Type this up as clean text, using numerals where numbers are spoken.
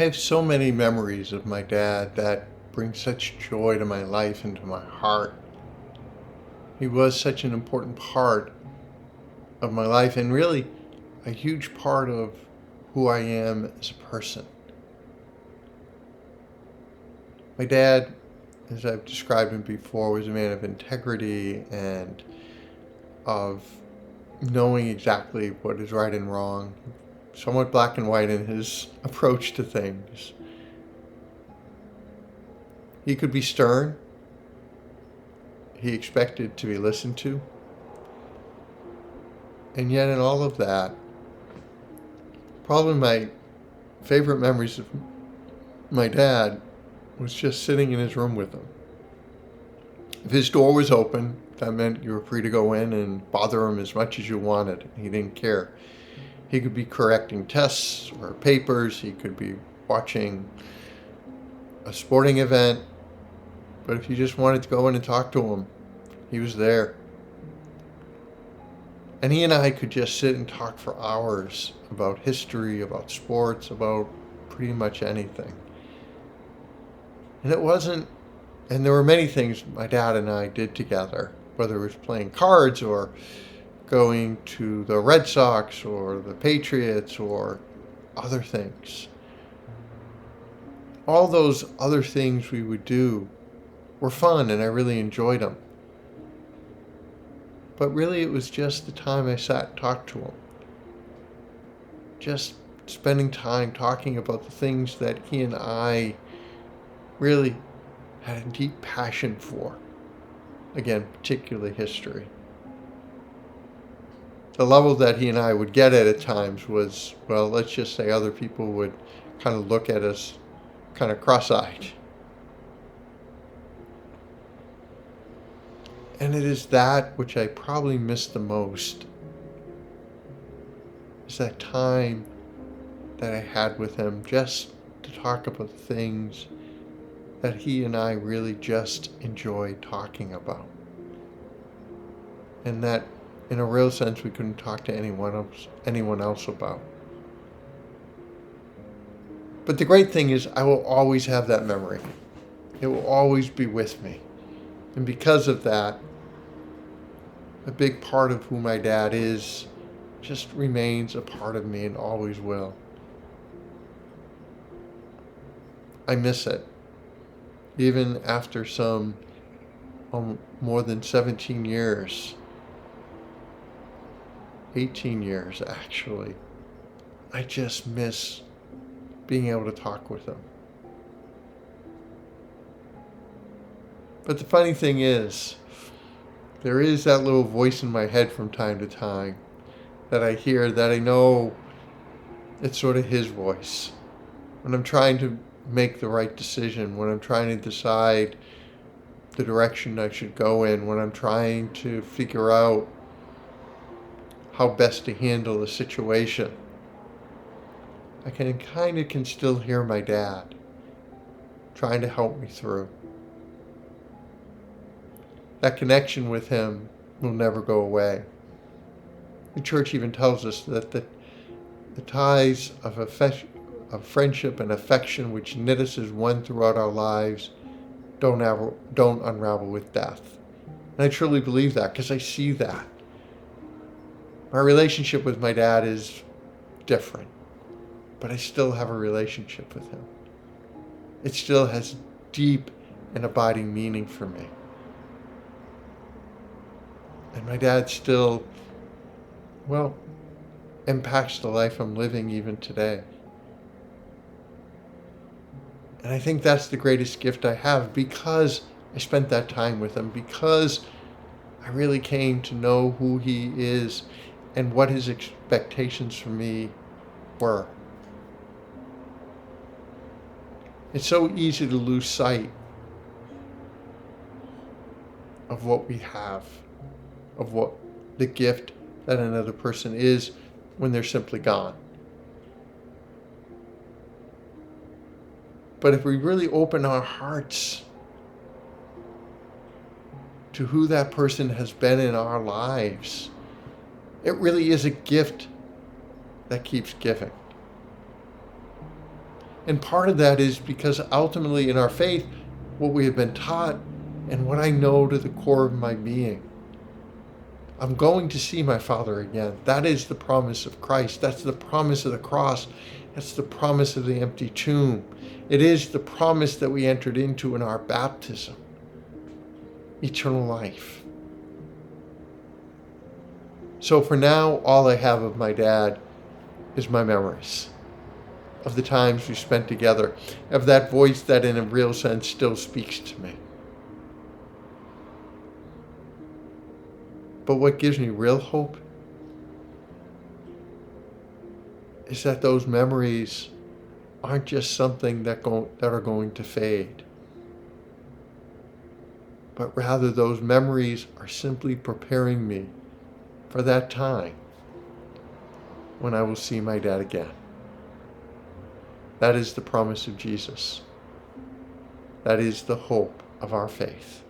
have so many memories of my dad that bring such joy to my life and to my heart. He was such an important part of my life and really a huge part of who I am as a person. My dad, as I've described him before, was a man of integrity and of knowing exactly what is right and wrong, somewhat black and white in his approach to things. He could be stern. He expected to be listened to. And yet in all of that, probably my favorite memories of my dad was just sitting in his room with him. If his door was open, that meant you were free to go in and bother him as much as you wanted. He didn't care. He could be correcting tests or papers. He could be watching a sporting event. But if you just wanted to go in and talk to him, he was there. And he and I could just sit and talk for hours about history, about sports, about pretty much anything. And there were many things my dad and I did together, whether it was playing cards or going to the Red Sox or the Patriots or other things. All those other things we would do were fun and I really enjoyed them. But really it was just the time I sat and talked to him. Just spending time talking about the things that he and I really had a deep passion for. Again, particularly history. The level that he and I would get at times was, well, let's just say other people would kind of look at us kind of cross-eyed. And it is that which I probably miss the most. Is that time that I had with him just to talk about the things that he and I really just enjoyed talking about. And that in a real sense we couldn't talk to anyone else about. But the great thing is I will always have that memory. It will always be with me. And because of that, a big part of who my dad is just remains a part of me and always will. I miss it. Even after some more than 17 years, 18 years actually, I just miss being able to talk with him. But the funny thing is, there is that little voice in my head from time to time that I hear that I know it's sort of his voice. When I'm trying to make the right decision, when I'm trying to decide the direction I should go in, when I'm trying to figure out how best to handle a situation, I can still hear my dad trying to help me through. That connection with him will never go away. The church even tells us that the ties of friendship and affection which knit us as one throughout our lives don't unravel with death. And I truly believe that because I see that. My relationship with my dad is different, but I still have a relationship with him. It still has deep and abiding meaning for me. And my dad still, impacts the life I'm living even today. And I think that's the greatest gift I have because I spent that time with him, because I really came to know who he is and what his expectations for me were. It's so easy to lose sight of what we have, of what the gift that another person is when they're simply gone. But if we really open our hearts to who that person has been in our lives, it really is a gift that keeps giving. And part of that is because ultimately in our faith, what we have been taught and what I know to the core of my being, I'm going to see my Father again. That is the promise of Christ. That's the promise of the cross. That's the promise of the empty tomb. It is the promise that we entered into in our baptism. Eternal life. So for now, all I have of my dad is my memories of the times we spent together, of that voice that in a real sense still speaks to me. But what gives me real hope is that those memories aren't just something that are going to fade, but rather those memories are simply preparing me for that time when I will see my dad again. That is the promise of Jesus. That is the hope of our faith.